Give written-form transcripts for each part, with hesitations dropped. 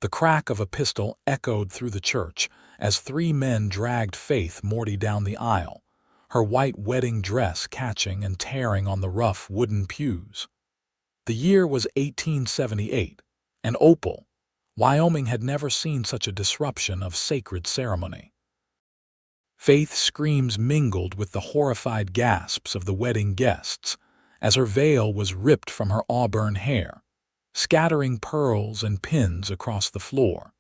The crack of a pistol echoed through the church as three men dragged Faith Moretti down the aisle, her white wedding dress catching and tearing on the rough wooden pews. The year was 1878, and Opal, Wyoming had never seen such a disruption of sacred ceremony. Faith's screams mingled with the horrified gasps of the wedding guests as her veil was ripped from her auburn hair, scattering pearls and pins across the floor.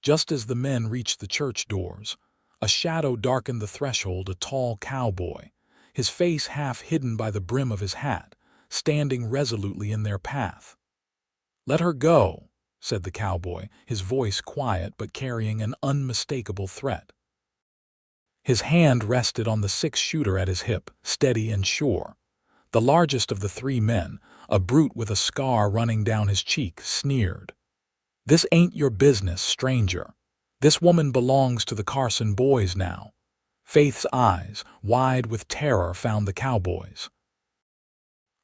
Just as the men reached the church doors, a shadow darkened the threshold. A tall cowboy, his face half hidden by the brim of his hat, standing resolutely in their path. "Let her go," said the cowboy, his voice quiet but carrying an unmistakable threat. His hand rested on the six-shooter at his hip, steady and sure. The largest of the three men, a brute with a scar running down his cheek, sneered. "This ain't your business, stranger. This woman belongs to the Carson boys now." Faith's eyes, wide with terror, found the cowboy's.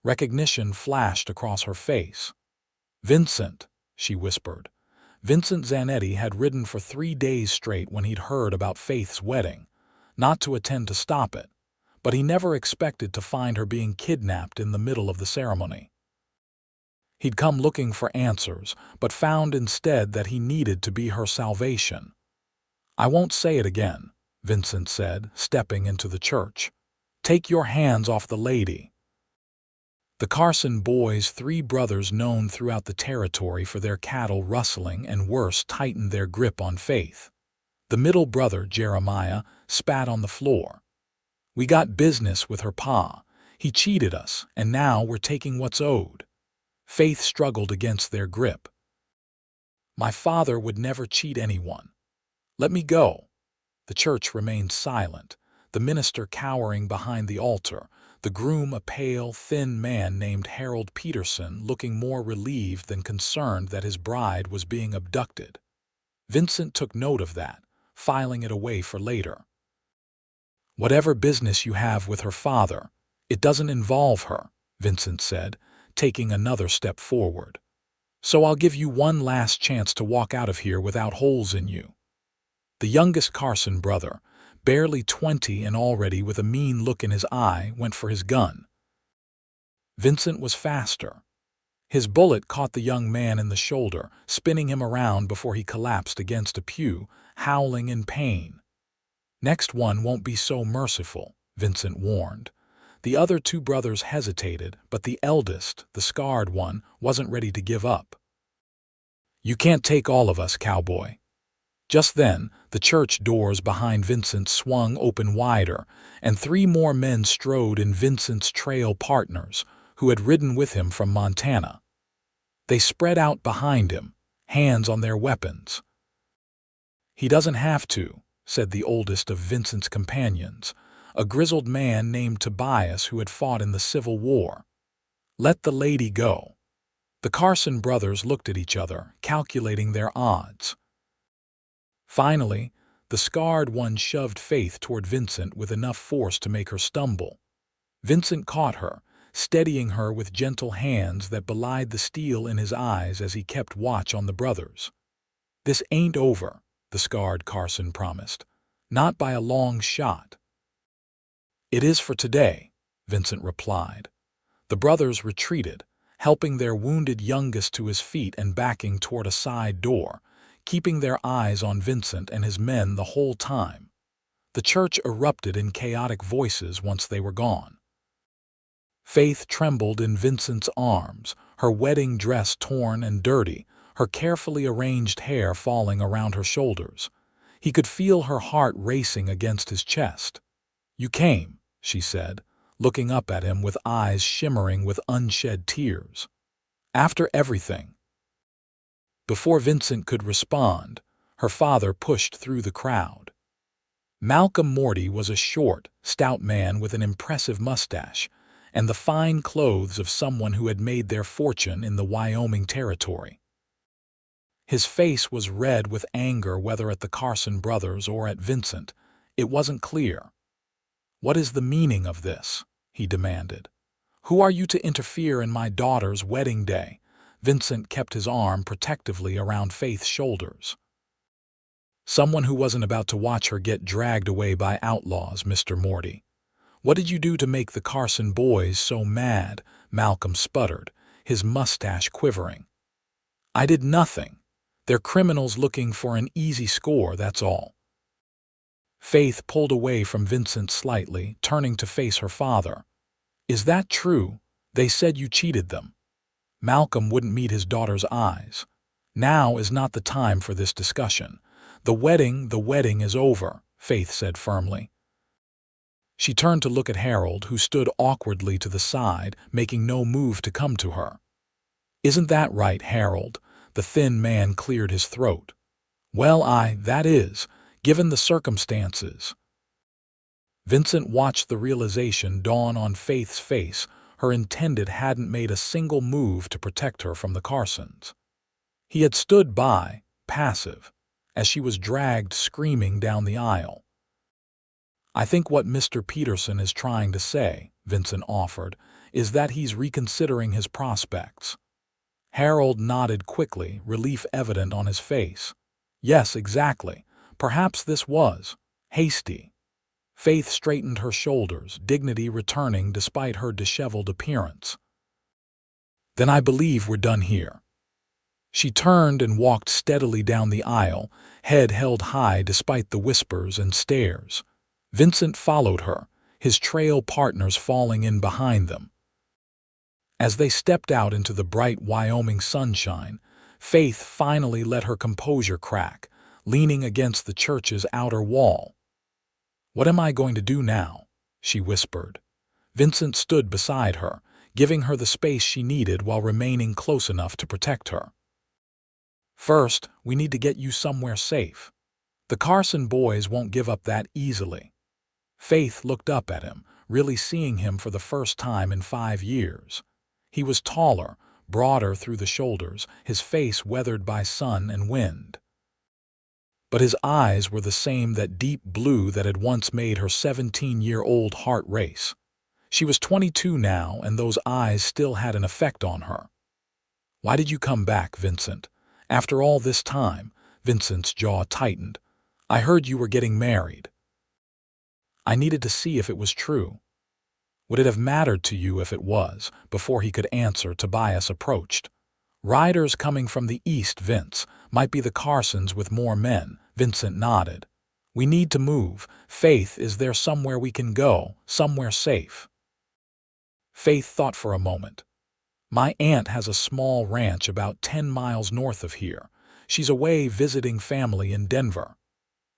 Recognition flashed across her face. "Vincent," she whispered. Vincent Zanetti had ridden for 3 days straight when he'd heard about Faith's wedding, not to attend to stop it, but he never expected to find her being kidnapped in the middle of the ceremony. He'd come looking for answers, but found instead that he needed to be her salvation. "I won't say it again," Vincent said, stepping into the church. "Take your hands off the lady." The Carson boys, three brothers known throughout the territory for their cattle rustling and worse, tightened their grip on Faith. The middle brother, Jeremiah, spat on the floor. "We got business with her pa. He cheated us, and now we're taking what's owed." Faith struggled against their grip. "My father would never cheat anyone. Let me go." The church remained silent, the minister cowering behind the altar, the groom a pale, thin man named Harold Peterson, looking more relieved than concerned that his bride was being abducted. Vincent took note of that, filing it away for later. "Whatever business you have with her father, it doesn't involve her," Vincent said, taking another step forward. "So I'll give you one last chance to walk out of here without holes in you." The youngest Carson brother, barely 20 and already with a mean look in his eye, went for his gun. Vincent was faster. His bullet caught the young man in the shoulder, spinning him around before he collapsed against a pew, howling in pain. "Next one won't be so merciful," Vincent warned. The other two brothers hesitated, but the eldest, the scarred one, wasn't ready to give up. "You can't take all of us, cowboy." Just then, the church doors behind Vincent swung open wider, and 3 more men strode in, Vincent's trail partners, who had ridden with him from Montana. They spread out behind him, hands on their weapons. "He doesn't have to," said the oldest of Vincent's companions, a grizzled man named Tobias who had fought in the Civil War. "Let the lady go." The Carson brothers looked at each other, calculating their odds. Finally, the scarred one shoved Faith toward Vincent with enough force to make her stumble. Vincent caught her, steadying her with gentle hands that belied the steel in his eyes as he kept watch on the brothers. "This ain't over," the scarred Carson promised. "Not by a long shot." "It is for today," Vincent replied. The brothers retreated, helping their wounded youngest to his feet and backing toward a side door, keeping their eyes on Vincent and his men the whole time. The church erupted in chaotic voices once they were gone. Faith trembled in Vincent's arms, her wedding dress torn and dirty, her carefully arranged hair falling around her shoulders. He could feel her heart racing against his chest. "You came," she said, looking up at him with eyes shimmering with unshed tears. "After everything." Before Vincent could respond, her father pushed through the crowd. Malcolm Moretti was a short, stout man with an impressive mustache and the fine clothes of someone who had made their fortune in the Wyoming territory. His face was red with anger, whether at the Carson brothers or at Vincent. It wasn't clear. "What is the meaning of this?" he demanded. "Who are you to interfere in my daughter's wedding day?" Vincent kept his arm protectively around Faith's shoulders. "Someone who wasn't about to watch her get dragged away by outlaws, Mr. Moretti. What did you do to make the Carson boys so mad?" Malcolm sputtered, his mustache quivering. "I did nothing. They're criminals looking for an easy score, that's all." Faith pulled away from Vincent slightly, turning to face her father. "Is that true? They said you cheated them." Malcolm wouldn't meet his daughter's eyes. "Now is not the time for this discussion. The wedding is over," Faith said firmly. She turned to look at Harold, who stood awkwardly to the side, making no move to come to her. "Isn't that right, Harold?" The thin man cleared his throat. "Well, that is, given the circumstances." Vincent watched the realization dawn on Faith's face. Her intended hadn't made a single move to protect her from the Carsons. He had stood by, passive, as she was dragged screaming down the aisle. "I think what Mr. Peterson is trying to say," Vincent offered, "is that he's reconsidering his prospects." Harold nodded quickly, relief evident on his face. "Yes, exactly. Perhaps this was hasty." Faith straightened her shoulders, dignity returning despite her disheveled appearance. "Then I believe we're done here." She turned and walked steadily down the aisle, head held high despite the whispers and stares. Vincent followed her, his trail partners falling in behind them. As they stepped out into the bright Wyoming sunshine, Faith finally let her composure crack, leaning against the church's outer wall. "What am I going to do now?" she whispered. Vincent stood beside her, giving her the space she needed while remaining close enough to protect her. "First, we need to get you somewhere safe. The Carson boys won't give up that easily." Faith looked up at him, really seeing him for the first time in 5 years. He was taller, broader through the shoulders, his face weathered by sun and wind. But his eyes were the same, that deep blue that had once made her 17-year-old heart race. She was 22 now, and those eyes still had an effect on her. "Why did you come back, Vincent? After all this time?" Vincent's jaw tightened. "I heard you were getting married." "I needed to see if it was true." "Would it have mattered to you if it was?" Before he could answer, Tobias approached. "Riders coming from the east, Vince. Might be the Carsons with more men." Vincent nodded. "We need to move. Faith, is there somewhere we can go, somewhere safe?" Faith thought for a moment. "My aunt has a small ranch about 10 miles north of here. She's away visiting family in Denver."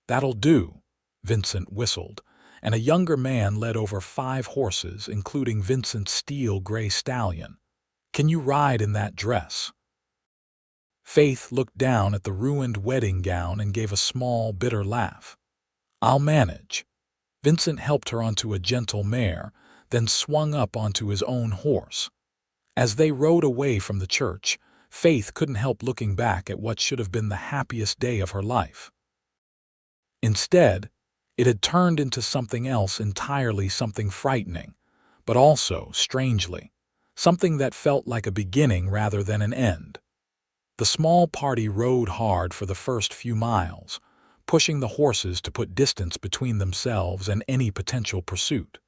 "That'll do," Vincent whistled, and a younger man led over 5 horses, including Vincent's steel gray stallion. "Can you ride in that dress?" Faith looked down at the ruined wedding gown and gave a small, bitter laugh. "I'll manage." Vincent helped her onto a gentle mare, then swung up onto his own horse. As they rode away from the church, Faith couldn't help looking back at what should have been the happiest day of her life. Instead, it had turned into something else entirely, something frightening, but also, strangely, something that felt like a beginning rather than an end. The small party rode hard for the first few miles, pushing the horses to put distance between themselves and any potential pursuit.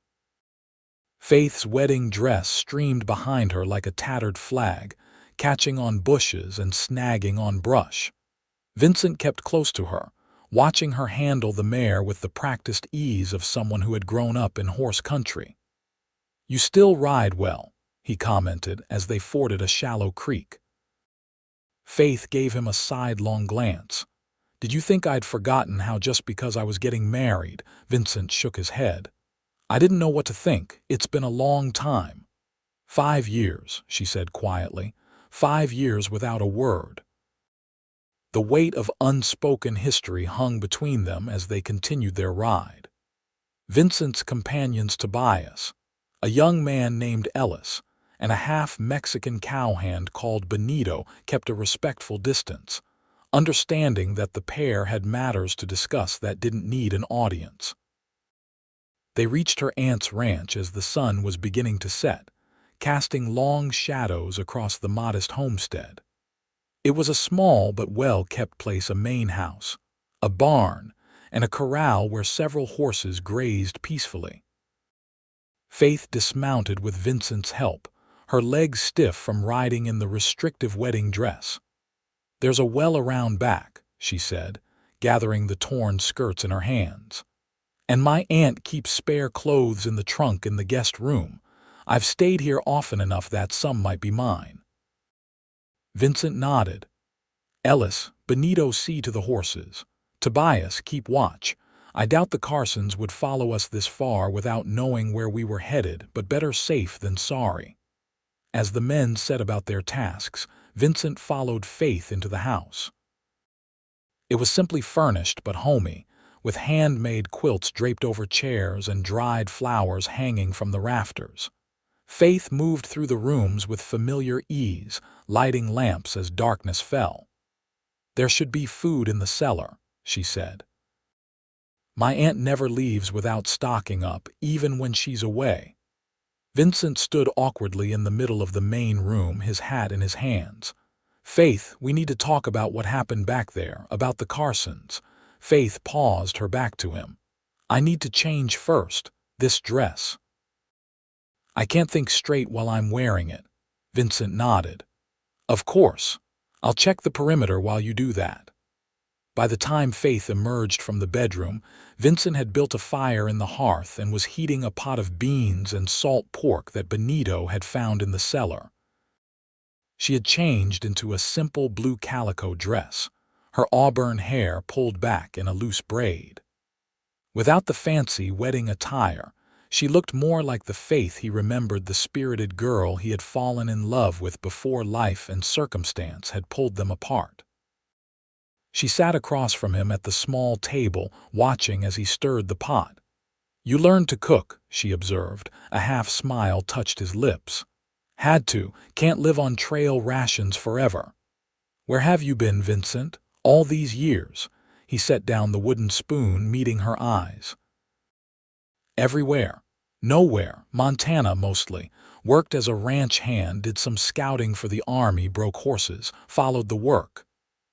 Faith's wedding dress streamed behind her like a tattered flag, catching on bushes and snagging on brush. Vincent kept close to her, watching her handle the mare with the practiced ease of someone who had grown up in horse country. "You still ride well," he commented as they forded a shallow creek. Faith gave him a sidelong glance. "Did you think I'd forgotten how just because I was getting married?" Vincent shook his head. "I didn't know what to think. It's been a long time." 5 years, she said quietly. 5 years without a word. The weight of unspoken history hung between them as they continued their ride. Vincent's companion's Tobias, a young man named Ellis, and a half-Mexican cowhand called Benito kept a respectful distance, understanding that the pair had matters to discuss that didn't need an audience. They reached her aunt's ranch as the sun was beginning to set, casting long shadows across the modest homestead. It was a small but well-kept place, a main house, a barn, and a corral where several horses grazed peacefully. Faith dismounted with Vincent's help, her legs stiff from riding in the restrictive wedding dress. "There's a well around back," she said, gathering the torn skirts in her hands. "And my aunt keeps spare clothes in the trunk in the guest room. I've stayed here often enough that some might be mine." Vincent nodded. "Ellis, Benito, see to the horses. Tobias, keep watch. I doubt the Carsons would follow us this far without knowing where we were headed, but better safe than sorry." As the men set about their tasks, Vincent followed Faith into the house. It was simply furnished but homey, with handmade quilts draped over chairs and dried flowers hanging from the rafters. Faith moved through the rooms with familiar ease, lighting lamps as darkness fell. "There should be food in the cellar," she said. "My aunt never leaves without stocking up, even when she's away." Vincent stood awkwardly in the middle of the main room, his hat in his hands. "Faith, we need to talk about what happened back there, about the Carsons." Faith paused, her back to him. "I need to change first. This dress. I can't think straight while I'm wearing it." Vincent nodded. "Of course. I'll check the perimeter while you do that." By the time Faith emerged from the bedroom, Vincent had built a fire in the hearth and was heating a pot of beans and salt pork that Benito had found in the cellar. She had changed into a simple blue calico dress, her auburn hair pulled back in a loose braid. Without the fancy wedding attire, she looked more like the Faith he remembered, the spirited girl he had fallen in love with before life and circumstance had pulled them apart. She sat across from him at the small table, watching as he stirred the pot. "You learned to cook," she observed. A half-smile touched his lips. "Had to. Can't live on trail rations forever." "Where have you been, Vincent, all these years?" He set down the wooden spoon, meeting her eyes. "Everywhere. Nowhere. Montana, mostly. Worked as a ranch hand, did some scouting for the army, broke horses, followed the work."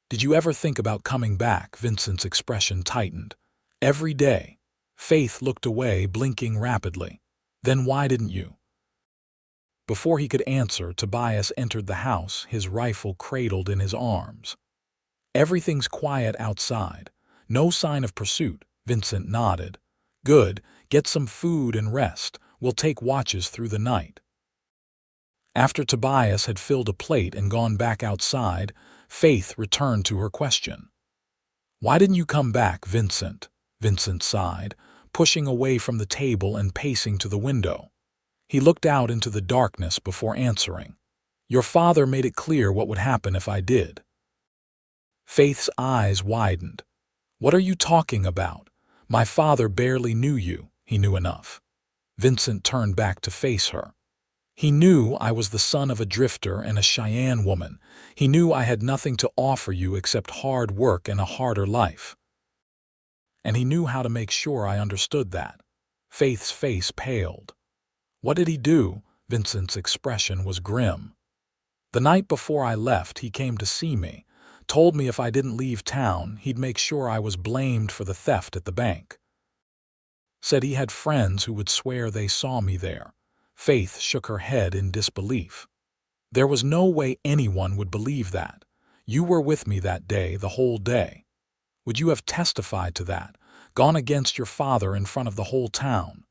"Did you ever think about coming back?" Vincent's expression tightened. "Every day." Faith looked away, blinking rapidly. "Then why didn't you?" Before he could answer, Tobias entered the house, his rifle cradled in his arms. "Everything's quiet outside. No sign of pursuit." Vincent nodded. "Good. Get some food and rest. We'll take watches through the night." After Tobias had filled a plate and gone back outside, Faith returned to her question. "Why didn't you come back, Vincent?" Vincent sighed, pushing away from the table and pacing to the window. He looked out into the darkness before answering. "Your father made it clear what would happen if I did." Faith's eyes widened. "What are you talking about? My father barely knew you." "He knew enough." Vincent turned back to face her. "He knew I was the son of a drifter and a Cheyenne woman. He knew I had nothing to offer you except hard work and a harder life. And he knew how to make sure I understood that." Faith's face paled. "What did he do?" Vincent's expression was grim. "The night before I left, he came to see me. Told me if I didn't leave town, he'd make sure I was blamed for the theft at the bank. Said he had friends who would swear they saw me there." Faith shook her head in disbelief. "There was no way anyone would believe that. You were with me that day, the whole day. Would you have testified to that, gone against your father in front of the whole town?"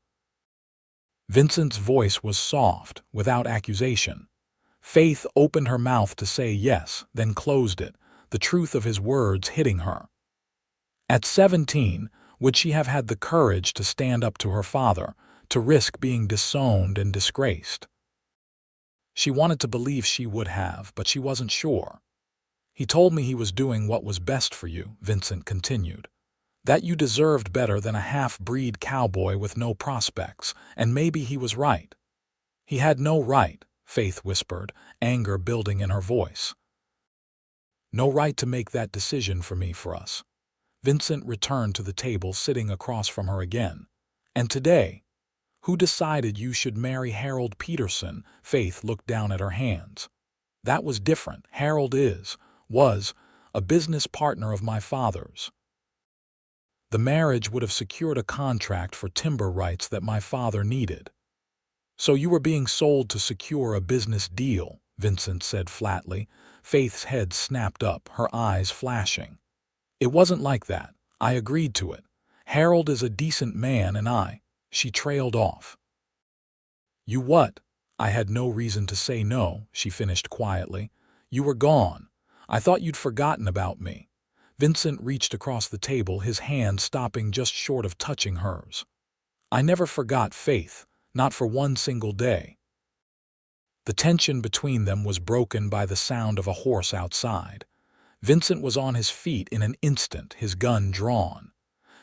Vincent's voice was soft, without accusation. Faith opened her mouth to say yes, then closed it, the truth of his words hitting her. At 17, would she have had the courage to stand up to her father, to risk being disowned and disgraced? She wanted to believe she would have, but she wasn't sure. "He told me he was doing what was best for you," Vincent continued. "That you deserved better than a half-breed cowboy with no prospects, and maybe he was right." "He had no right," Faith whispered, anger building in her voice. "No right to make that decision for me, for us." Vincent returned to the table, sitting across from her again. "And today, Who decided you should marry Harold Peterson? Faith looked down at her hands. That was different. Harold was, a business partner of my father's. The marriage would have secured a contract for timber rights that my father needed. So you were being sold to secure a business deal, Vincent said flatly. Faith's head snapped up, her eyes flashing. It wasn't like that. I agreed to it. Harold is a decent man and she trailed off. You what? I had no reason to say no, she finished quietly. You were gone. I thought you'd forgotten about me. Vincent reached across the table, his hand stopping just short of touching hers. I never forgot Faith, not for one single day. The tension between them was broken by the sound of a horse outside. Vincent was on his feet in an instant, his gun drawn.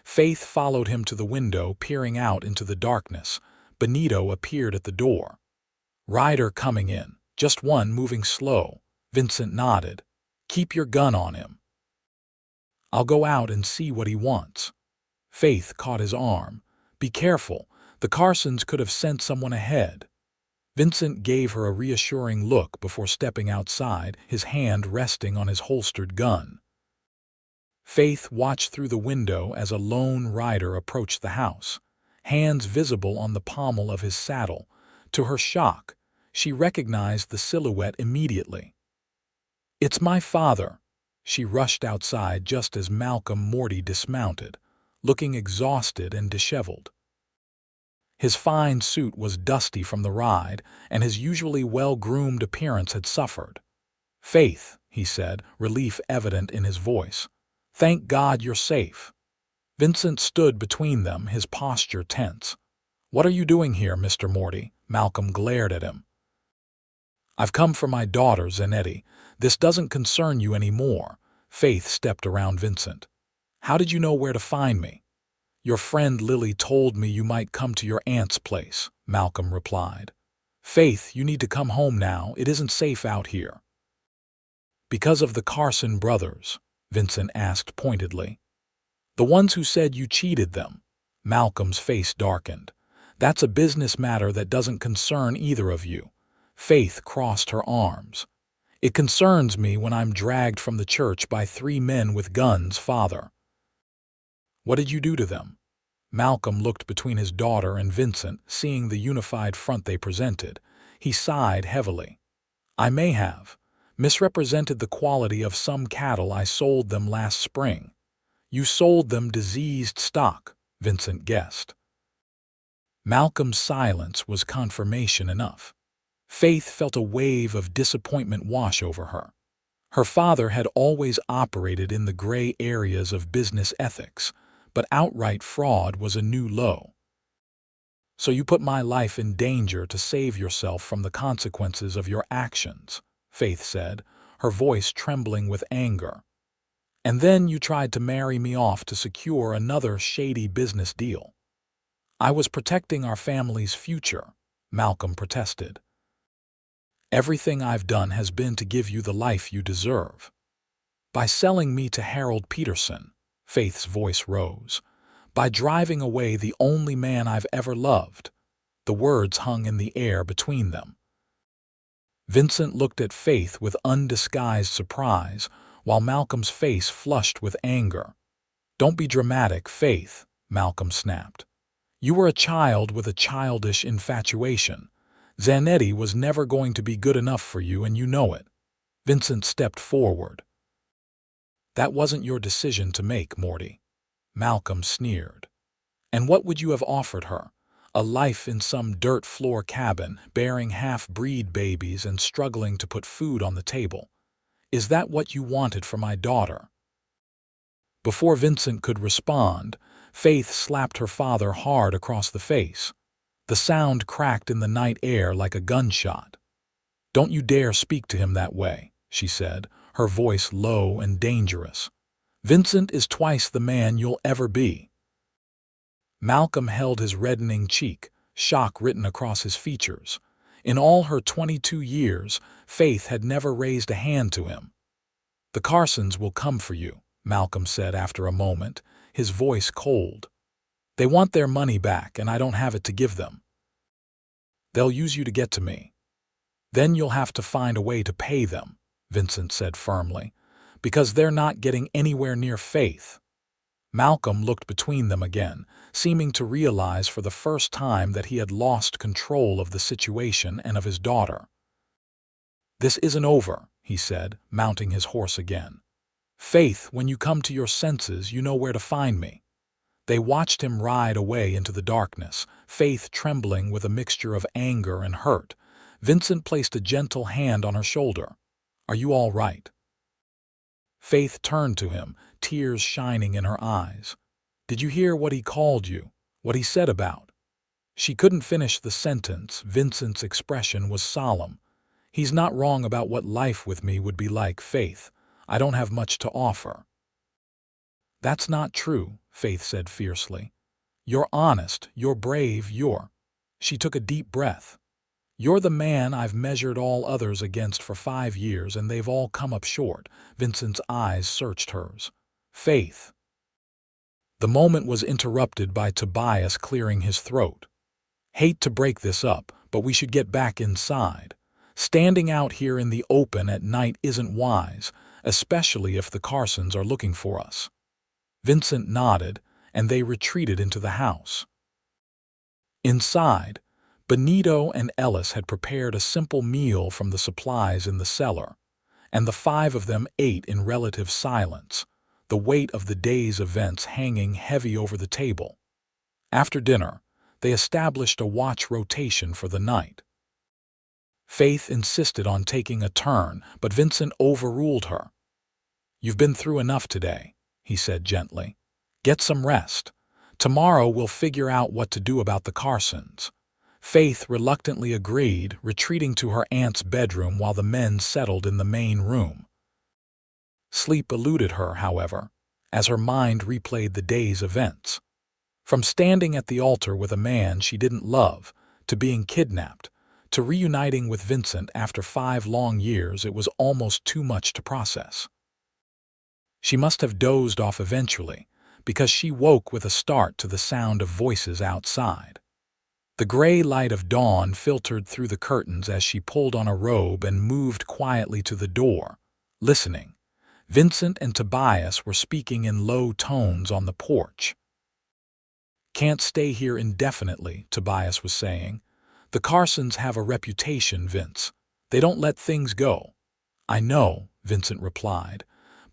Faith followed him to the window, peering out into the darkness. Benito appeared at the door. Rider coming in, just one, moving slow. Vincent nodded. Keep your gun on him. I'll go out and see what he wants. Faith caught his arm. Be careful. The Carsons could have sent someone ahead. Vincent gave her a reassuring look before stepping outside, his hand resting on his holstered gun. Faith watched through the window as a lone rider approached the house, hands visible on the pommel of his saddle. To her shock, she recognized the silhouette immediately. It's my father. She rushed outside just as Moretti dismounted, looking exhausted and disheveled. His fine suit was dusty from the ride, and his usually well-groomed appearance had suffered. Faith, he said, relief evident in his voice. Thank God you're safe. Vincent stood between them, his posture tense. What are you doing here, Mr. Moretti? Malcolm glared at him. I've come for my daughter, Zanetti. This doesn't concern you anymore. Faith stepped around Vincent. How did you know where to find me? Your friend Lily told me you might come to your aunt's place, Malcolm replied. Faith, you need to come home now. It isn't safe out here. Because of the Carson brothers, Vincent asked pointedly. The ones who said you cheated them. Malcolm's face darkened. That's a business matter that doesn't concern either of you. Faith crossed her arms. It concerns me when I'm dragged from the church by 3 men with guns, Father. What did you do to them? Malcolm looked between his daughter and Vincent, seeing the unified front they presented. He sighed heavily. I may have misrepresented the quality of some cattle I sold them last spring. You sold them diseased stock, Vincent guessed. Malcolm's silence was confirmation enough. Faith felt a wave of disappointment wash over her. Her father had always operated in the gray areas of business ethics, but outright fraud was a new low. So you put my life in danger to save yourself from the consequences of your actions, Faith said, her voice trembling with anger. And then you tried to marry me off to secure another shady business deal. I was protecting our family's future, Malcolm protested. Everything I've done has been to give you the life you deserve. By selling me to Harold Peterson, Faith's voice rose. By driving away the only man I've ever loved. The words hung in the air between them. Vincent looked at Faith with undisguised surprise, while Malcolm's face flushed with anger. Don't be dramatic, Faith, Malcolm snapped. You were a child with a childish infatuation. Zanetti was never going to be good enough for you, and you know it. Vincent stepped forward. That wasn't your decision to make, Moretti. Malcolm sneered. And what would you have offered her? A life in some dirt floor cabin, bearing half-breed babies and struggling to put food on the table. Is that what you wanted for my daughter? Before Vincent could respond, Faith slapped her father hard across the face. The sound cracked in the night air like a gunshot. Don't you dare speak to him that way, she said, her voice low and dangerous. Vincent is twice the man you'll ever be. Malcolm held his reddening cheek, shock written across his features. In all her 22 years, Faith had never raised a hand to him. The Carsons will come for you, Malcolm said after a moment, his voice cold. They want their money back, and I don't have it to give them. They'll use you to get to me. Then you'll have to find a way to pay them, Vincent said firmly, because they're not getting anywhere near Faith. Malcolm looked between them again, seeming to realize for the first time that he had lost control of the situation and of his daughter. "This isn't over," he said, mounting his horse again. "Faith, when you come to your senses, you know where to find me." They watched him ride away into the darkness, Faith trembling with a mixture of anger and hurt. Vincent placed a gentle hand on her shoulder. "Are you all right?" Faith turned to him, tears shining in her eyes. "Did you hear what he called you? What he said about?" She couldn't finish the sentence. Vincent's expression was solemn. "He's not wrong about what life with me would be like, Faith. I don't have much to offer." "That's not true," Faith said fiercely. "You're honest, you're brave, you're—" She took a deep breath. "You're the man I've measured all others against for 5 years, and they've all come up short." Vincent's eyes searched hers. "Faith." The moment was interrupted by Tobias clearing his throat. "Hate to break this up, but we should get back inside. Standing out here in the open at night isn't wise, especially if the Carsons are looking for us." Vincent nodded, and they retreated into the house. Inside, Benito and Ellis had prepared a simple meal from the supplies in the cellar, and the 5 of them ate in relative silence, the weight of the day's events hanging heavy over the table. After dinner, they established a watch rotation for the night. Faith insisted on taking a turn, but Vincent overruled her. "You've been through enough today," he said gently. "Get some rest. Tomorrow we'll figure out what to do about the Carsons." Faith reluctantly agreed, retreating to her aunt's bedroom while the men settled in the main room. Sleep eluded her, however, as her mind replayed the day's events. From standing at the altar with a man she didn't love, to being kidnapped, to reuniting with Vincent after 5 long years, it was almost too much to process. She must have dozed off eventually, because she woke with a start to the sound of voices outside. The gray light of dawn filtered through the curtains as she pulled on a robe and moved quietly to the door, listening. Vincent and Tobias were speaking in low tones on the porch. "Can't stay here indefinitely," Tobias was saying. "The Carsons have a reputation, Vince. They don't let things go." "I know," Vincent replied,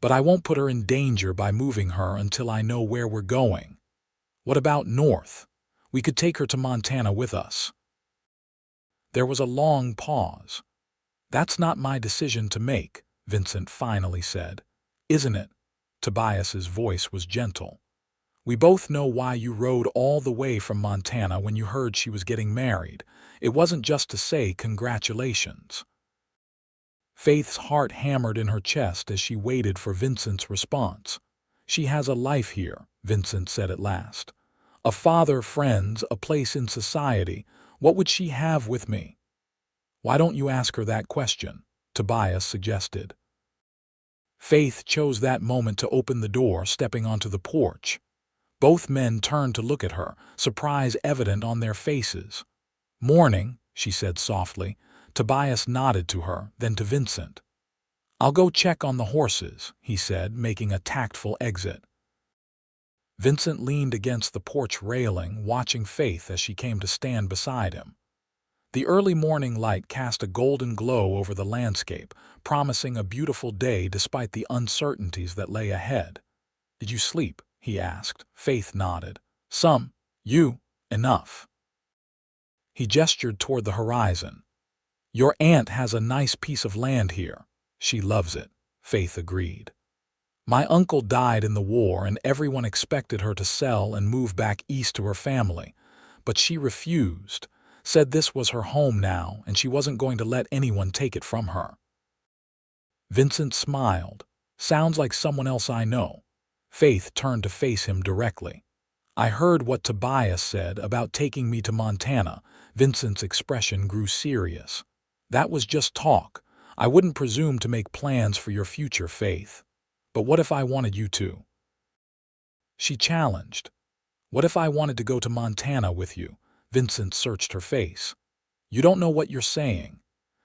"but I won't put her in danger by moving her until I know where we're going." "What about north? We could take her to Montana with us." There was a long pause. "That's not my decision to make," Vincent finally said. "Isn't it?" Tobias's voice was gentle. "We both know why you rode all the way from Montana when you heard she was getting married. It wasn't just to say congratulations." Faith's heart hammered in her chest as she waited for Vincent's response. "She has a life here," Vincent said at last. "A father, friends, a place in society. What would she have with me?" "Why don't you ask her that question?" Tobias suggested. Faith chose that moment to open the door, stepping onto the porch. Both men turned to look at her, surprise evident on their faces. "Morning," she said softly. Tobias nodded to her, then to Vincent. "I'll go check on the horses," he said, making a tactful exit. Vincent leaned against the porch railing, watching Faith as she came to stand beside him. The early morning light cast a golden glow over the landscape, promising a beautiful day despite the uncertainties that lay ahead. "Did you sleep?" he asked. Faith nodded. "Some. You?" "Enough." He gestured toward the horizon. "Your aunt has a nice piece of land here." "She loves it," Faith agreed. "My uncle died in the war and everyone expected her to sell and move back east to her family, but she refused, said this was her home now and she wasn't going to let anyone take it from her." Vincent smiled. "Sounds like someone else I know." Faith turned to face him directly. "I heard what Tobias said about taking me to Montana." Vincent's expression grew serious. "That was just talk. I wouldn't presume to make plans for your future, Faith. But what if I wanted you to?" She challenged. "What if I wanted to go to Montana with you?" Vincent searched her face. You don't know what you're saying.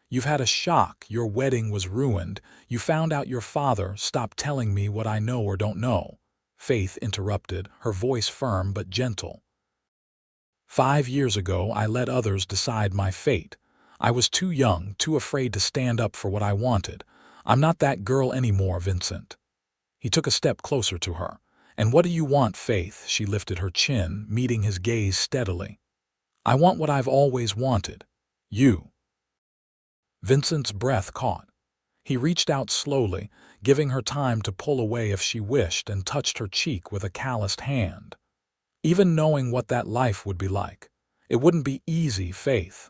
You've had a shock, your wedding was ruined, you found out your father. Stop telling me what I know or don't know. Faith interrupted, her voice firm but gentle. 5 years ago, I let others decide my fate. I was too young, too afraid to stand up for what I wanted. I'm not that girl anymore, Vincent. He took a step closer to her. And what do you want, Faith? She lifted her chin, meeting his gaze steadily. I want what I've always wanted. You. Vincent's breath caught. He reached out slowly, giving her time to pull away if she wished, and touched her cheek with a calloused hand. Even knowing what that life would be like, it wouldn't be easy, Faith.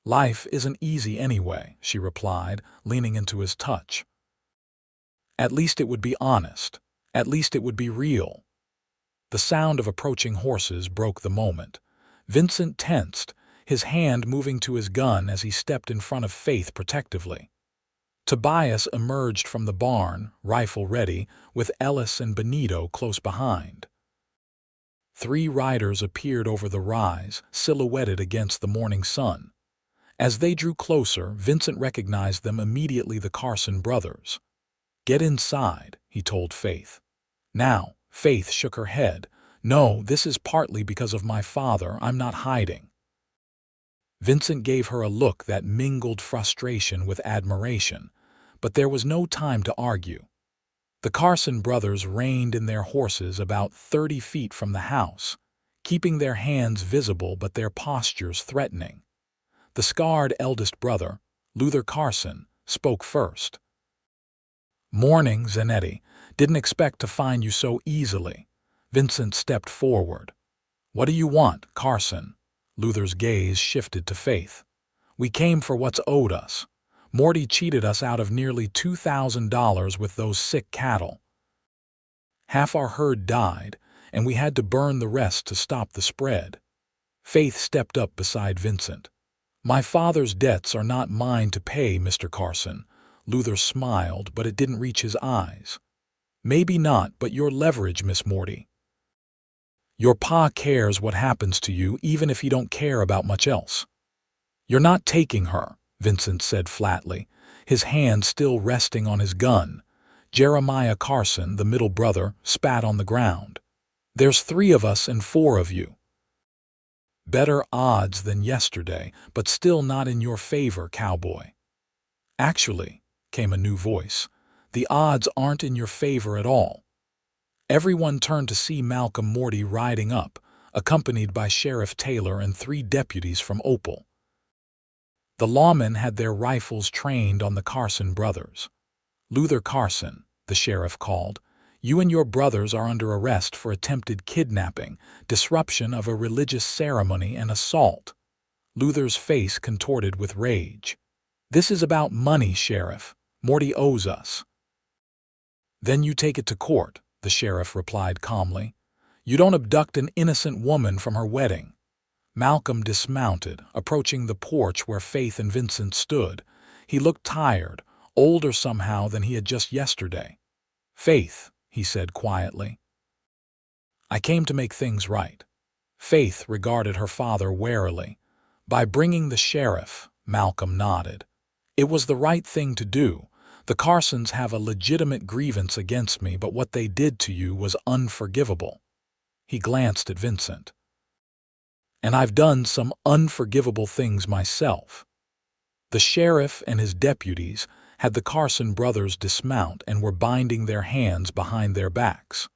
Life isn't easy anyway, she replied, leaning into his touch. At least it would be honest. At least it would be real. The sound of approaching horses broke the moment. Vincent tensed, his hand moving to his gun as he stepped in front of Faith protectively. Tobias emerged from the barn, rifle ready, with Ellis and Benito close behind. 3 riders appeared over the rise, silhouetted against the morning sun. As they drew closer, Vincent recognized them immediately, the Carson brothers. Get inside, he told Faith. Now, Faith shook her head. No, this is partly because of my father. I'm not hiding. Vincent gave her a look that mingled frustration with admiration, but there was no time to argue. The Carson brothers reined in their horses about 30 feet from the house, keeping their hands visible but their postures threatening. The scarred eldest brother, Luther Carson, spoke first. Morning, Zanetti. Didn't expect to find you so easily. Vincent stepped forward. What do you want, Carson? Luther's gaze shifted to Faith. We came for what's owed us. Moretti cheated us out of nearly $2,000 with those sick cattle. Half our herd died, and we had to burn the rest to stop the spread. Faith stepped up beside Vincent. My father's debts are not mine to pay, Mr. Carson. Luther smiled, but it didn't reach his eyes. Maybe not, but your leverage, Miss Moretti. Your pa cares what happens to you, even if he don't care about much else. You're not taking her, Vincent said flatly, his hand still resting on his gun. Jeremiah Carson, the middle brother, spat on the ground. There's 3 of us and 4 of you. Better odds than yesterday, but still not in your favor, Cowboy. Actually, came a new voice, the odds aren't in your favor at all. Everyone turned to see Malcolm Moretti riding up, accompanied by Sheriff Taylor and 3 deputies from Opal. The lawmen had their rifles trained on the Carson brothers. Luther Carson, the sheriff called, you and your brothers are under arrest for attempted kidnapping, disruption of a religious ceremony, and assault. Luther's face contorted with rage. This is about money, Sheriff. Moretti owes us. Then you take it to court, the sheriff replied calmly. You don't abduct an innocent woman from her wedding. Malcolm dismounted, approaching the porch where Faith and Vincent stood. He looked tired, older somehow than he had just yesterday. Faith, he said quietly. I came to make things right. Faith regarded her father warily. By bringing the sheriff, Malcolm nodded. It was the right thing to do. The Carsons have a legitimate grievance against me, but what they did to you was unforgivable. He glanced at Vincent. And I've done some unforgivable things myself. The sheriff and his deputies had the Carson brothers dismount and were binding their hands behind their backs.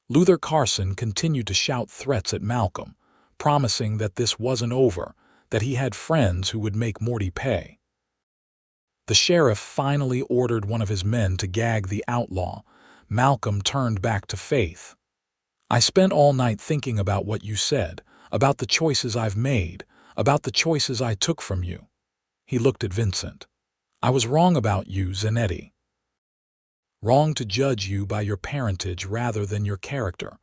Luther Carson continued to shout threats at Malcolm, promising that this wasn't over, that he had friends who would make Moretti pay. The sheriff finally ordered one of his men to gag the outlaw. Malcolm turned back to Faith. I spent all night thinking about what you said, about the choices I've made, about the choices I took from you. He looked at Vincent. I was wrong about you, Zanetti. Wrong to judge you by your parentage rather than your character.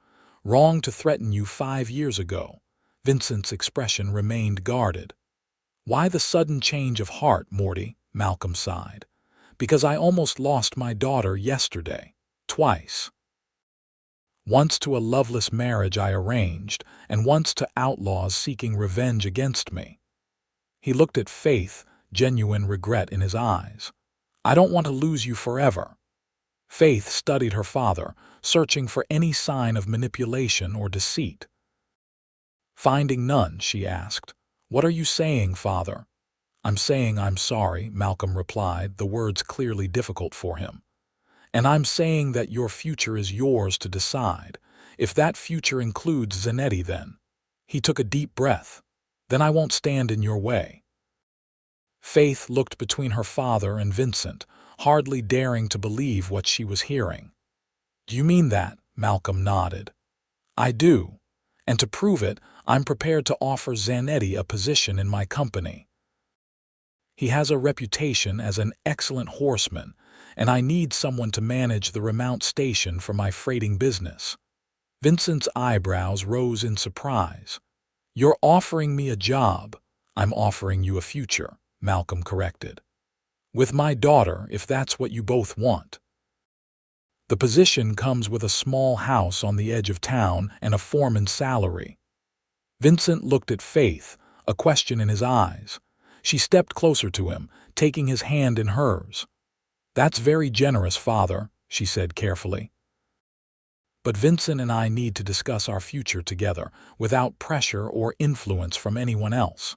Wrong to threaten you 5 years ago. Vincent's expression remained guarded. Why the sudden change of heart, Moretti? Malcolm sighed. Because I almost lost my daughter yesterday. Twice. Once to a loveless marriage I arranged, and once to outlaws seeking revenge against me. He looked at Faith, genuine regret in his eyes. "I don't want to lose you forever." Faith studied her father, searching for any sign of manipulation or deceit. Finding none, she asked, "What are you saying, father?" "I'm saying I'm sorry," Malcolm replied, the words clearly difficult for him. "And I'm saying that your future is yours to decide. If that future includes Zanetti, then." He took a deep breath. "Then I won't stand in your way." Faith looked between her father and Vincent, hardly daring to believe what she was hearing. "Do you mean that?" Malcolm nodded. "I do. And to prove it, I'm prepared to offer Zanetti a position in my company. He has a reputation as an excellent horseman, and I need someone to manage the Remount station for my freighting business." Vincent's eyebrows rose in surprise. "You're offering me a job." "I'm offering you a future," Malcolm corrected. "With my daughter, if that's what you both want." "The position comes with a small house on the edge of town and a foreman's salary." Vincent looked at Faith, a question in his eyes. She stepped closer to him, taking his hand in hers. "That's very generous, father," she said carefully. "But Vincent and I need to discuss our future together, without pressure or influence from anyone else."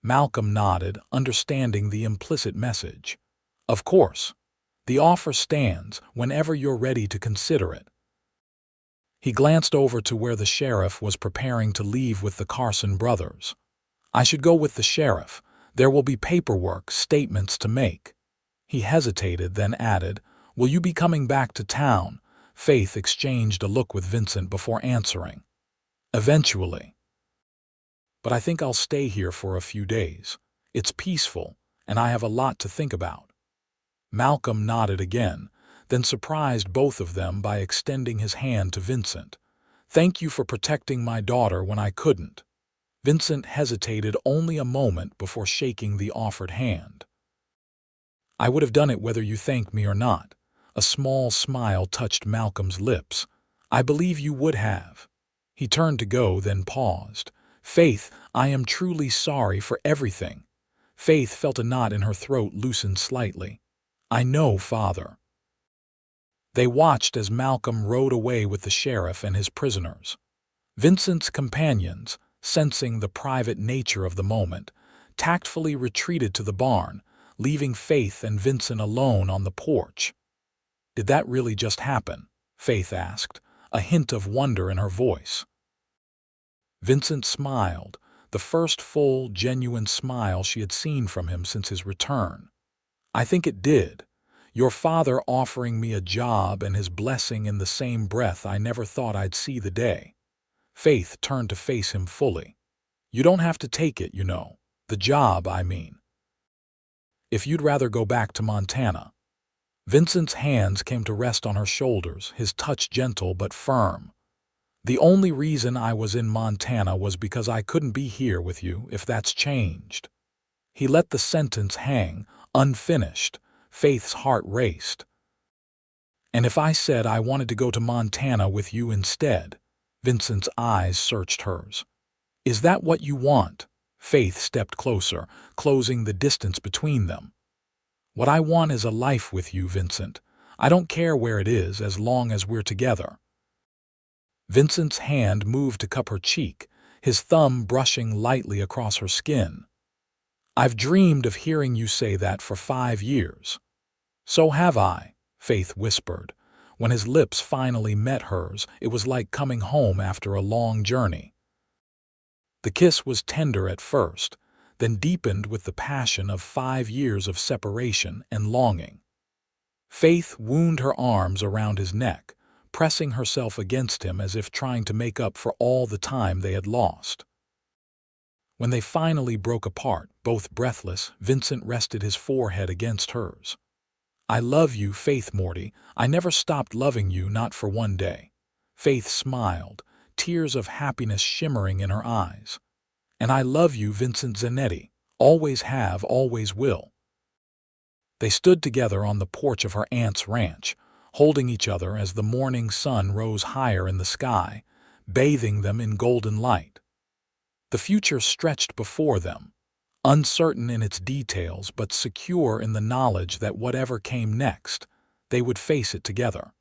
Malcolm nodded, understanding the implicit message. "Of course. The offer stands whenever you're ready to consider it." He glanced over to where the sheriff was preparing to leave with the Carson brothers. "I should go with the sheriff. There will be paperwork, statements to make." He hesitated, then added, "Will you be coming back to town?" Faith exchanged a look with Vincent before answering. "Eventually. But I think I'll stay here for a few days. It's peaceful, and I have a lot to think about." Malcolm nodded again, then surprised both of them by extending his hand to Vincent. "Thank you for protecting my daughter when I couldn't." Vincent hesitated only a moment before shaking the offered hand. "I would have done it whether you thanked me or not." A small smile touched Malcolm's lips. "I believe you would have." He turned to go, then paused. "Faith, I am truly sorry for everything." Faith felt a knot in her throat loosen slightly. "I know, father." They watched as Malcolm rode away with the sheriff and his prisoners. Vincent's companions, sensing the private nature of the moment, tactfully retreated to the barn, leaving Faith and Vincent alone on the porch. "Did that really just happen?" Faith asked, a hint of wonder in her voice. Vincent smiled, the first full, genuine smile she had seen from him since his return. "I think it did. Your father offering me a job and his blessing in the same breath. I never thought I'd see the day." Faith turned to face him fully. "You don't have to take it, you know. The job, I mean. If you'd rather go back to Montana." Vincent's hands came to rest on her shoulders, his touch gentle but firm. "The only reason I was in Montana was because I couldn't be here with you, if that's changed." He let the sentence hang, unfinished. Faith's heart raced. "And if I said I wanted to go to Montana with you instead?" Vincent's eyes searched hers. "Is that what you want?" Faith stepped closer, closing the distance between them. "What I want is a life with you, Vincent. I don't care where it is as long as we're together." Vincent's hand moved to cup her cheek, his thumb brushing lightly across her skin. "I've dreamed of hearing you say that for 5 years." "So have I," Faith whispered. When his lips finally met hers, it was like coming home after a long journey. The kiss was tender at first, then deepened with the passion of 5 years of separation and longing. Faith wound her arms around his neck, pressing herself against him as if trying to make up for all the time they had lost. When they finally broke apart, both breathless, Vincent rested his forehead against hers. "I love you, Faith Morty. I never stopped loving you, not for one day." Faith smiled, tears of happiness shimmering in her eyes. "And I love you, Vincent Zanetti. Always have, always will." They stood together on the porch of her aunt's ranch, holding each other as the morning sun rose higher in the sky, bathing them in golden light. The future stretched before them, uncertain in its details but secure in the knowledge that whatever came next, they would face it together.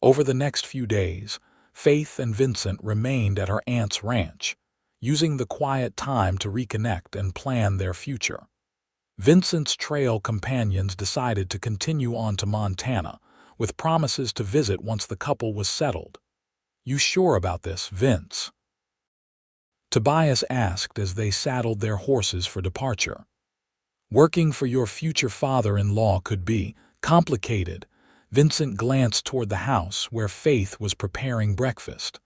Over the next few days, Faith and Vincent remained at her aunt's ranch, using the quiet time to reconnect and plan their future. Vincent's trail companions decided to continue on to Montana, with promises to visit once the couple was settled. "You sure about this, Vince?" Tobias asked as they saddled their horses for departure. "Working for your future father-in-law could be complicated." Vincent glanced toward the house where Faith was preparing breakfast.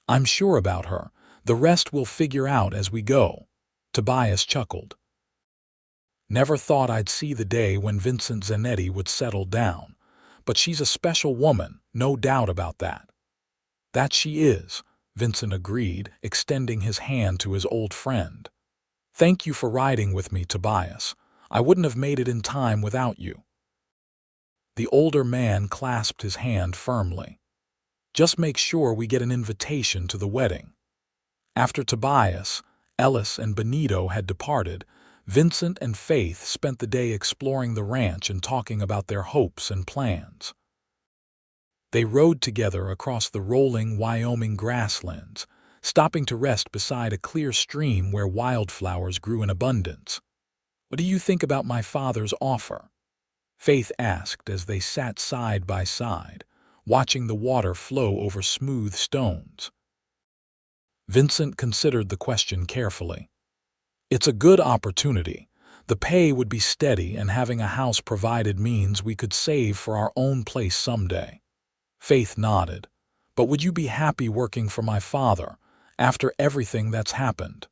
"I'm sure about her. The rest we'll figure out as we go." Tobias chuckled. "Never thought I'd see the day when Vincent Zanetti would settle down. But she's a special woman, no doubt about that." "That she is," Vincent agreed, extending his hand to his old friend. "Thank you for riding with me, Tobias. I wouldn't have made it in time without you." The older man clasped his hand firmly. "Just make sure we get an invitation to the wedding." After Tobias, Ellis, and Benito had departed, Vincent and Faith spent the day exploring the ranch and talking about their hopes and plans. They rode together across the rolling Wyoming grasslands, stopping to rest beside a clear stream where wildflowers grew in abundance. "What do you think about my father's offer?" Faith asked as they sat side by side, watching the water flow over smooth stones. Vincent considered the question carefully. "It's a good opportunity. The pay would be steady, and having a house provided means we could save for our own place someday." Faith nodded. "But would you be happy working for my father, after everything that's happened?"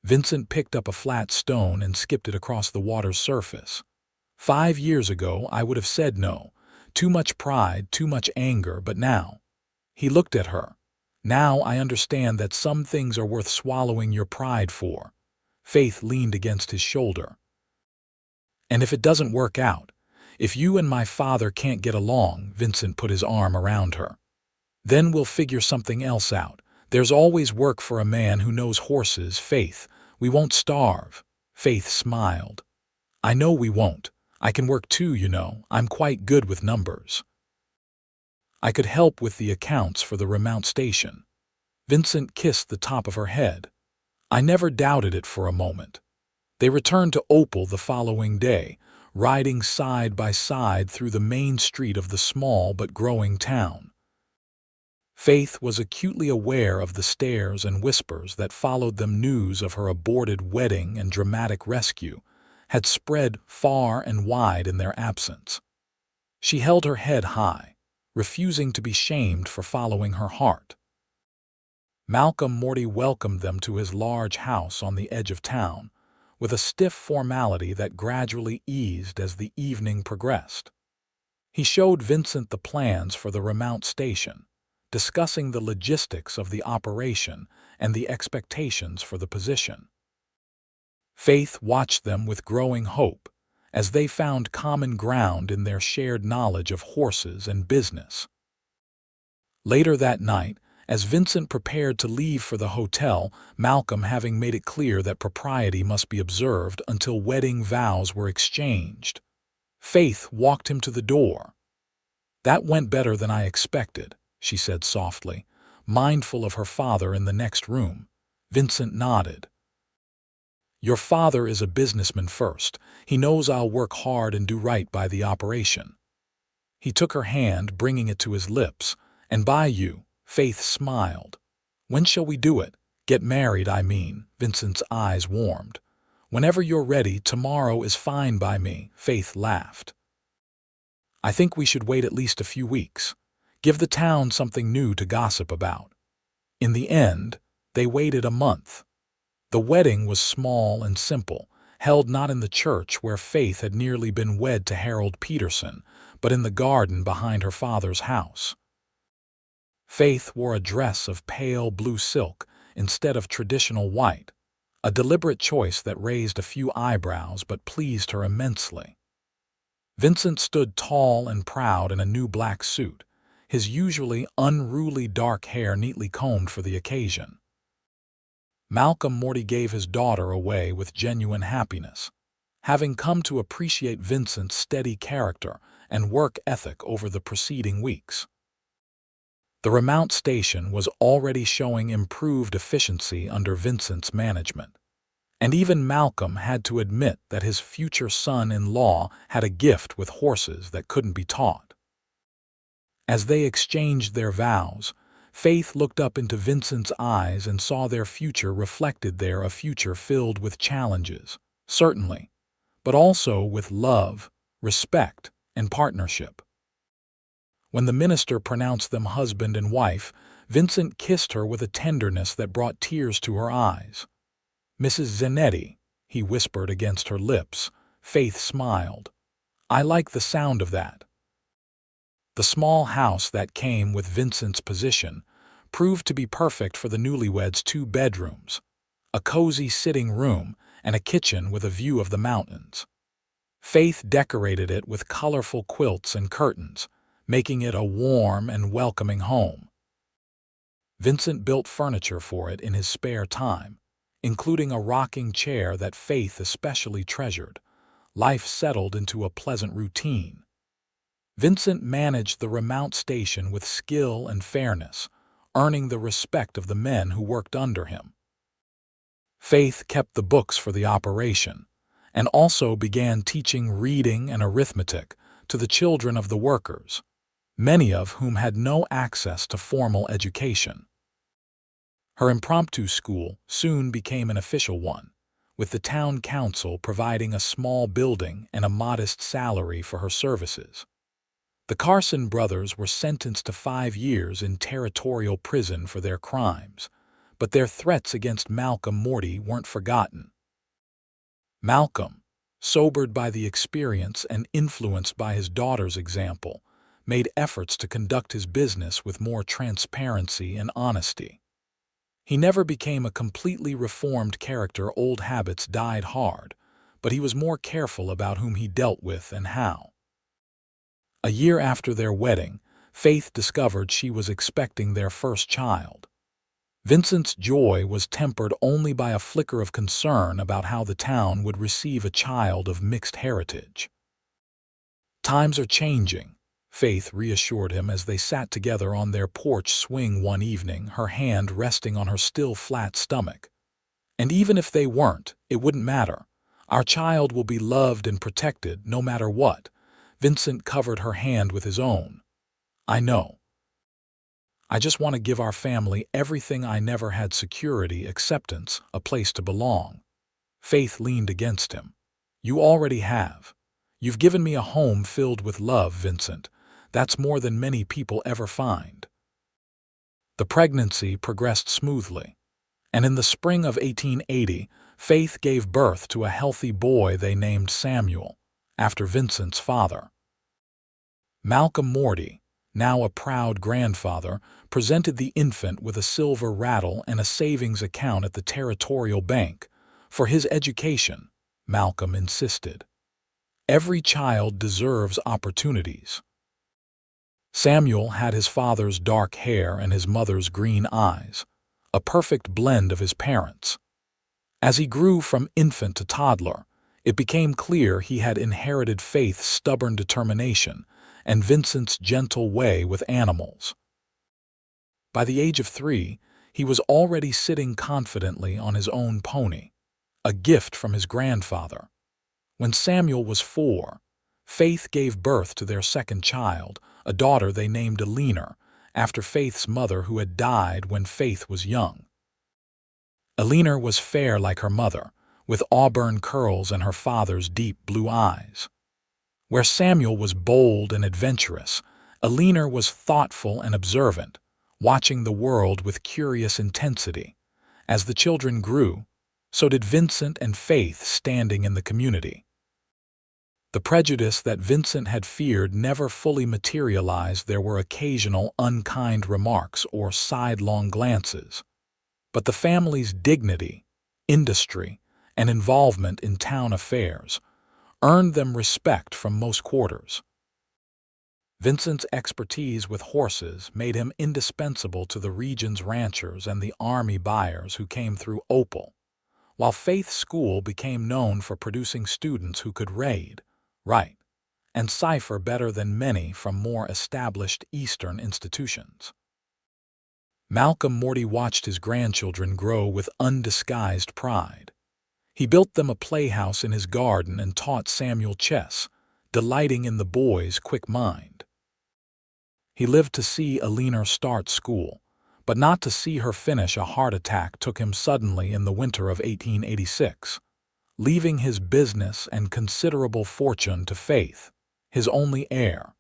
Vincent picked up a flat stone and skipped it across the water's surface. 5 years ago, I would have said no. Too much pride, too much anger, but now—" He looked at her. "Now I understand that some things are worth swallowing your pride for." Faith leaned against his shoulder. "And if it doesn't work out, if you and my father can't get along," Vincent put his arm around her, "then we'll figure something else out. There's always work for a man who knows horses, Faith. We won't starve." Faith smiled. "I know we won't. I can work too, you know. I'm quite good with numbers. I could help with the accounts for the remount station." Vincent kissed the top of her head. "I never doubted it for a moment." They returned to Opal the following day, riding side by side through the main street of the small but growing town. Faith was acutely aware of the stares and whispers that followed them. News of her aborted wedding and dramatic rescue had spread far and wide in their absence. She held her head high, refusing to be shamed for following her heart. Moretti welcomed them to his large house on the edge of town, with a stiff formality that gradually eased as the evening progressed. He showed Vincent the plans for the remount station, discussing the logistics of the operation and the expectations for the position. Faith watched them with growing hope, as they found common ground in their shared knowledge of horses and business. Later that night, as Vincent prepared to leave for the hotel, Malcolm having made it clear that propriety must be observed until wedding vows were exchanged, Faith walked him to the door. "That went better than I expected," she said softly, mindful of her father in the next room. Vincent nodded. "Your father is a businessman first. He knows I'll work hard and do right by the operation." He took her hand, bringing it to his lips. "And by you." Faith smiled. "When shall we do it? Get married, I mean." Vincent's eyes warmed. "Whenever you're ready. Tomorrow is fine by me." Faith laughed. "I think we should wait at least a few weeks. Give the town something new to gossip about." In the end, they waited a month. The wedding was small and simple, held not in the church where Faith had nearly been wed to Harold Peterson, but in the garden behind her father's house. Faith wore a dress of pale blue silk instead of traditional white, a deliberate choice that raised a few eyebrows but pleased her immensely. Vincent stood tall and proud in a new black suit, his usually unruly dark hair neatly combed for the occasion. Moretti gave his daughter away with genuine happiness, having come to appreciate Vincent's steady character and work ethic over the preceding weeks. The Remount station was already showing improved efficiency under Vincent's management, and even Malcolm had to admit that his future son-in-law had a gift with horses that couldn't be taught. As they exchanged their vows, Faith looked up into Vincent's eyes and saw their future reflected there, a future filled with challenges, certainly, but also with love, respect, and partnership. When the minister pronounced them husband and wife, Vincent kissed her with a tenderness that brought tears to her eyes. "Mrs. Zanetti," he whispered against her lips. Faith smiled. "I like the sound of that." The small house that came with Vincent's position proved to be perfect for the newlyweds. 2 bedrooms, a cozy sitting room, and a kitchen with a view of the mountains. Faith decorated it with colorful quilts and curtains, making it a warm and welcoming home. Vincent built furniture for it in his spare time, including a rocking chair that Faith especially treasured. Life settled into a pleasant routine. Vincent managed the Remount station with skill and fairness, earning the respect of the men who worked under him. Faith kept the books for the operation, and also began teaching reading and arithmetic to the children of the workers, many of whom had no access to formal education. Her impromptu school soon became an official one, with the town council providing a small building and a modest salary for her services. The Carson brothers were sentenced to 5 years in territorial prison for their crimes, but their threats against Moretti weren't forgotten. Malcolm, sobered by the experience and influenced by his daughter's example, made efforts to conduct his business with more transparency and honesty. He never became a completely reformed character. Old habits died hard, but he was more careful about whom he dealt with and how. A year after their wedding, Faith discovered she was expecting their first child. Vincent's joy was tempered only by a flicker of concern about how the town would receive a child of mixed heritage. "Times are changing," Faith reassured him as they sat together on their porch swing one evening, her hand resting on her still flat stomach. "And even if they weren't, it wouldn't matter. Our child will be loved and protected no matter what." Vincent covered her hand with his own. "I know. I just want to give our family everything I never had: security, acceptance, a place to belong." Faith leaned against him. "You already have. You've given me a home filled with love, Vincent. That's more than many people ever find." The pregnancy progressed smoothly, and in the spring of 1880, Faith gave birth to a healthy boy they named Samuel, after Vincent's father. Moretti, now a proud grandfather, presented the infant with a silver rattle and a savings account at the Territorial Bank. For his education, Malcolm insisted. "Every child deserves opportunities." Samuel had his father's dark hair and his mother's green eyes, a perfect blend of his parents. As he grew from infant to toddler, it became clear he had inherited Faith's stubborn determination and Vincent's gentle way with animals. By the age of 3, he was already sitting confidently on his own pony, a gift from his grandfather. When Samuel was 4, Faith gave birth to their second child, a daughter they named Eleanor, after Faith's mother who had died when Faith was young. Eleanor was fair like her mother, with auburn curls and her father's deep blue eyes. Where Samuel was bold and adventurous, Eleanor was thoughtful and observant, watching the world with curious intensity. As the children grew, so did Vincent and Faith standing in the community. The prejudice that Vincent had feared never fully materialized. There were occasional unkind remarks or sidelong glances, but the family's dignity, industry, and involvement in town affairs earned them respect from most quarters. Vincent's expertise with horses made him indispensable to the region's ranchers and the army buyers who came through Opal, while Faith's school became known for producing students who could read, write, and cipher better than many from more established Eastern institutions. Malcolm Moretti watched his grandchildren grow with undisguised pride. He built them a playhouse in his garden and taught Samuel chess, delighting in the boy's quick mind. He lived to see Alina start school, but not to see her finish. A heart attack took him suddenly in the winter of 1886, leaving his business and considerable fortune to Faith, his only heir.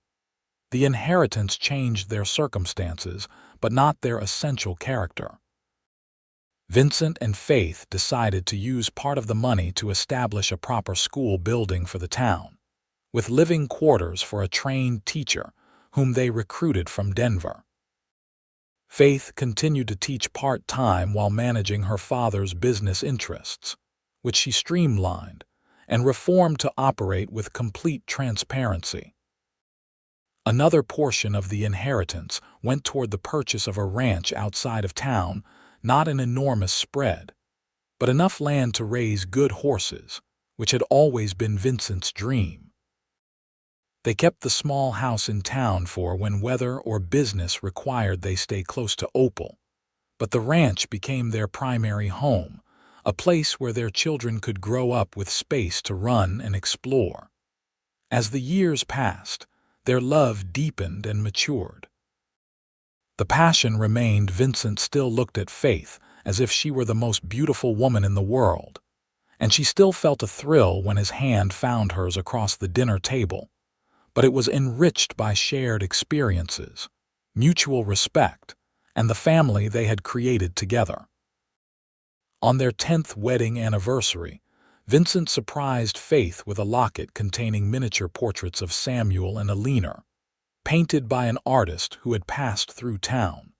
The inheritance changed their circumstances, but not their essential character. Vincent and Faith decided to use part of the money to establish a proper school building for the town, with living quarters for a trained teacher whom they recruited from Denver. Faith continued to teach part-time while managing her father's business interests, which she streamlined and reformed to operate with complete transparency. Another portion of the inheritance went toward the purchase of a ranch outside of town, not an enormous spread, but enough land to raise good horses, which had always been Vincent's dream. They kept the small house in town for when weather or business required they stay close to Opal, but the ranch became their primary home, a place where their children could grow up with space to run and explore. As the years passed, their love deepened and matured. The passion remained. Vincent still looked at Faith as if she were the most beautiful woman in the world, and she still felt a thrill when his hand found hers across the dinner table. But it was enriched by shared experiences, mutual respect, and the family they had created together. On their 10th wedding anniversary, Vincent surprised Faith with a locket containing miniature portraits of Samuel and Alina, painted by an artist who had passed through town.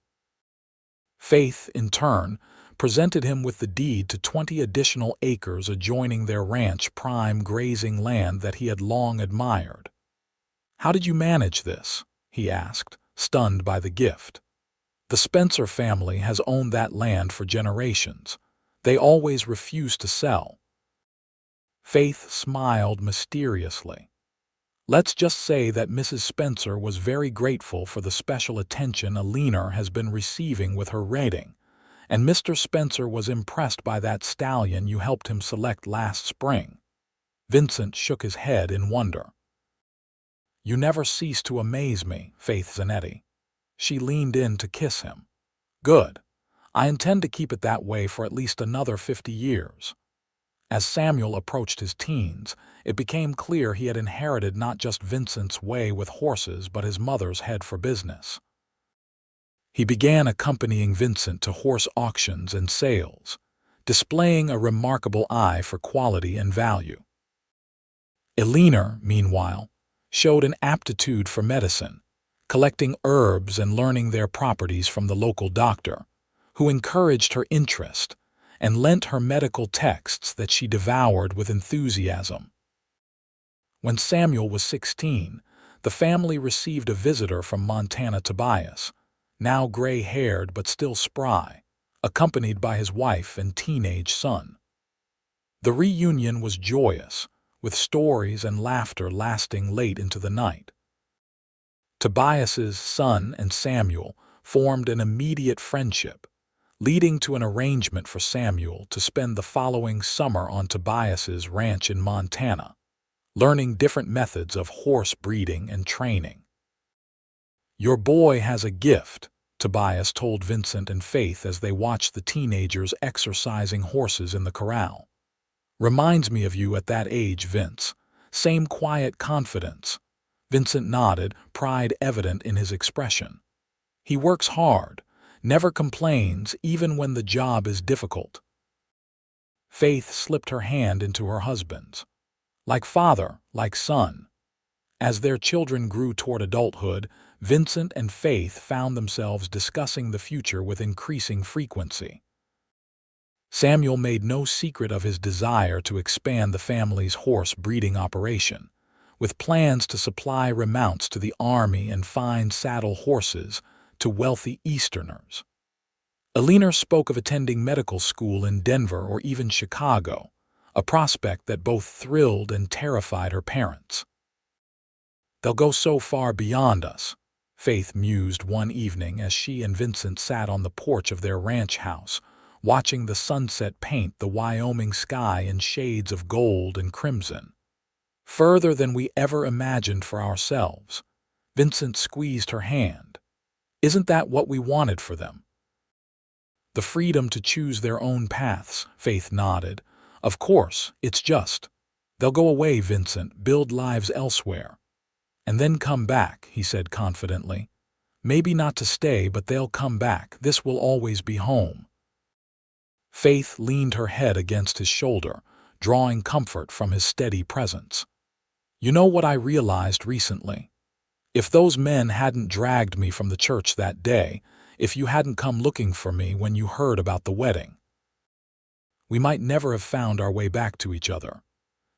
Faith, in turn, presented him with the deed to 20 additional acres adjoining their ranch, prime grazing land that he had long admired. "How did you manage this?" he asked, stunned by the gift. "The Spencer family has owned that land for generations. They always refused to sell." Faith smiled mysteriously. "Let's just say that Mrs. Spencer was very grateful for the special attention Alina has been receiving with her rating, and Mr. Spencer was impressed by that stallion you helped him select last spring." Vincent shook his head in wonder. "You never cease to amaze me, Faith Zanetti." She leaned in to kiss him. "Good. I intend to keep it that way for at least another 50 years. As Samuel approached his teens, it became clear he had inherited not just Vincent's way with horses but his mother's head for business. He began accompanying Vincent to horse auctions and sales, displaying a remarkable eye for quality and value. Alina, meanwhile, showed an aptitude for medicine, collecting herbs and learning their properties from the local doctor, who encouraged her interest and lent her medical texts that she devoured with enthusiasm. When Samuel was 16, the family received a visitor from Montana, Tobias, now gray-haired but still spry, accompanied by his wife and teenage son. The reunion was joyous, with stories and laughter lasting late into the night. Tobias's son and Samuel formed an immediate friendship, leading to an arrangement for Samuel to spend the following summer on Tobias's ranch in Montana, learning different methods of horse breeding and training. "Your boy has a gift," Tobias told Vincent and Faith as they watched the teenagers exercising horses in the corral. "Reminds me of you at that age, Vince. Same quiet confidence." Vincent nodded, pride evident in his expression. "He works hard, never complains even when the job is difficult." Faith slipped her hand into her husband's. Like father, like son. As their children grew toward adulthood, Vincent and Faith found themselves discussing the future with increasing frequency. Samuel made no secret of his desire to expand the family's horse breeding operation, with plans to supply remounts to the army and fine saddle horses to wealthy Easterners. Alina spoke of attending medical school in Denver or even Chicago, a prospect that both thrilled and terrified her parents. "They'll go so far beyond us," Faith mused one evening as she and Vincent sat on the porch of their ranch house, watching the sunset paint the Wyoming sky in shades of gold and crimson. "Further than we ever imagined for ourselves." Vincent squeezed her hand. "Isn't that what we wanted for them? The freedom to choose their own paths," Faith nodded. "Of course, it's just. They'll go away, Vincent, build lives elsewhere. And then come back," he said confidently. "Maybe not to stay, but they'll come back. This will always be home." Faith leaned her head against his shoulder, drawing comfort from his steady presence. "You know what I realized recently? If those men hadn't dragged me from the church that day, if you hadn't come looking for me when you heard about the wedding, we might never have found our way back to each other."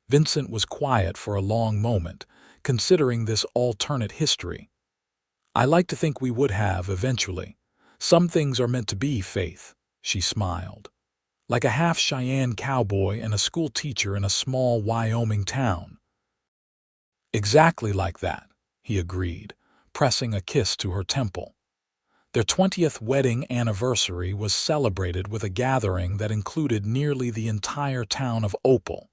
Vincent was quiet for a long moment, considering this alternate history. "I like to think we would have, eventually. Some things are meant to be, Faith," she smiled. "Like a half-Cheyenne cowboy and a school teacher in a small Wyoming town." "Exactly like that," he agreed, pressing a kiss to her temple. Their 20th wedding anniversary was celebrated with a gathering that included nearly the entire town of Opal.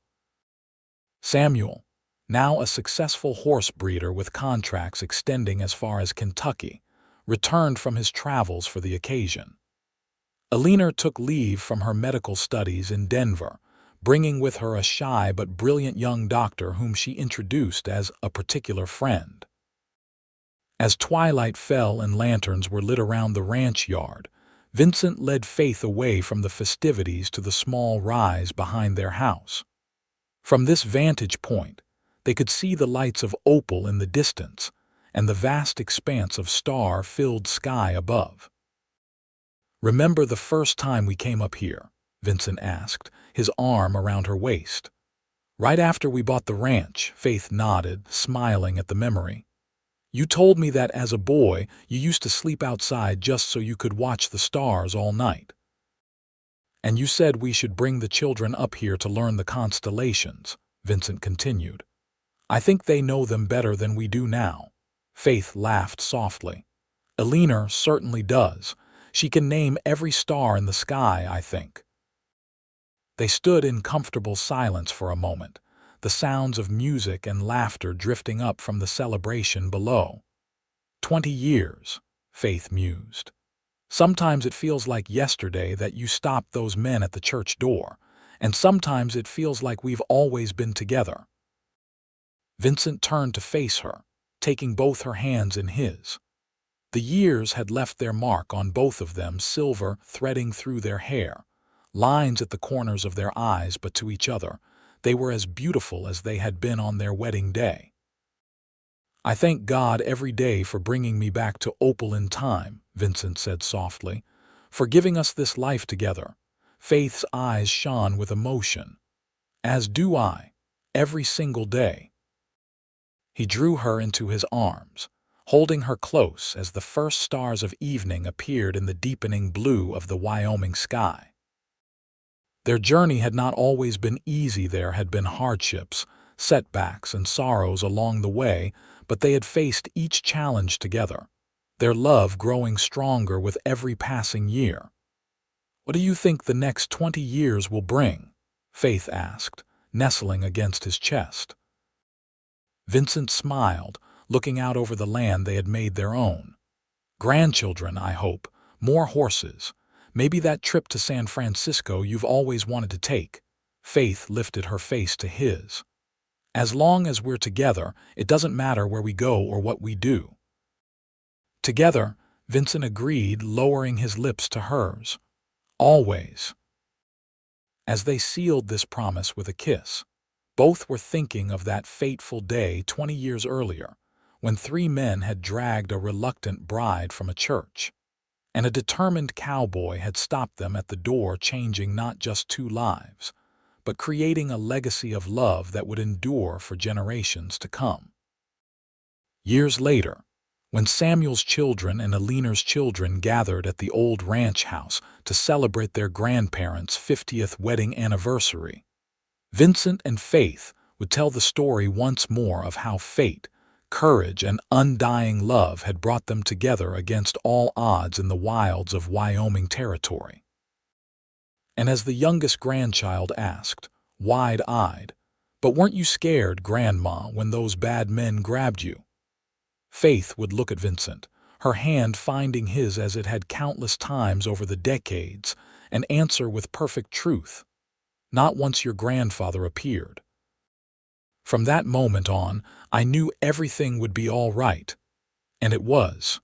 Samuel, now a successful horse breeder with contracts extending as far as Kentucky, returned from his travels for the occasion. Alina took leave from her medical studies in Denver, bringing with her a shy but brilliant young doctor whom she introduced as a particular friend. As twilight fell and lanterns were lit around the ranch yard, Vincent led Faith away from the festivities to the small rise behind their house. From this vantage point, they could see the lights of Opal in the distance and the vast expanse of star-filled sky above. "Remember the first time we came up here?" Vincent asked, his arm around her waist. "Right after we bought the ranch," Faith nodded, smiling at the memory. "You told me that as a boy you used to sleep outside just so you could watch the stars all night. And you said we should bring the children up here to learn the constellations," Vincent continued. "I think they know them better than we do now." Faith laughed softly. "Alina certainly does. She can name every star in the sky, I think." They stood in comfortable silence for a moment, the sounds of music and laughter drifting up from the celebration below. 20 years, Faith mused. "Sometimes it feels like yesterday that you stopped those men at the church door, and sometimes it feels like we've always been together." Vincent turned to face her, taking both her hands in his. The years had left their mark on both of them, silver threading through their hair, lines at the corners of their eyes, but to each other, they were as beautiful as they had been on their wedding day. "I thank God every day for bringing me back to Opal in time," Vincent said softly, "for giving us this life together." Faith's eyes shone with emotion. "As do I, every single day." He drew her into his arms, holding her close as the first stars of evening appeared in the deepening blue of the Wyoming sky. Their journey had not always been easy. There had been hardships, setbacks, and sorrows along the way, but they had faced each challenge together, their love growing stronger with every passing year. "What do you think the next 20 years will bring?" Faith asked, nestling against his chest. Vincent smiled, looking out over the land they had made their own. "Grandchildren, I hope, more horses. Maybe that trip to San Francisco you've always wanted to take." Faith lifted her face to his. "As long as we're together, it doesn't matter where we go or what we do." "Together," Vincent agreed, lowering his lips to hers. "Always." As they sealed this promise with a kiss, both were thinking of that fateful day 20 years earlier, when 3 men had dragged a reluctant bride from a church, and a determined cowboy had stopped them at the door, changing not just 2 lives, but creating a legacy of love that would endure for generations to come. Years later, when Samuel's children and Alina's children gathered at the old ranch house to celebrate their grandparents' 50th wedding anniversary, Vincent and Faith would tell the story once more of how fate, courage, and undying love had brought them together against all odds in the wilds of Wyoming territory. And as the youngest grandchild asked, wide-eyed, "But weren't you scared, Grandma, when those bad men grabbed you?" Faith would look at Vincent, her hand finding his as it had countless times over the decades, and answer with perfect truth, "Not once your grandfather appeared." From that moment on, I knew everything would be all right. And it was.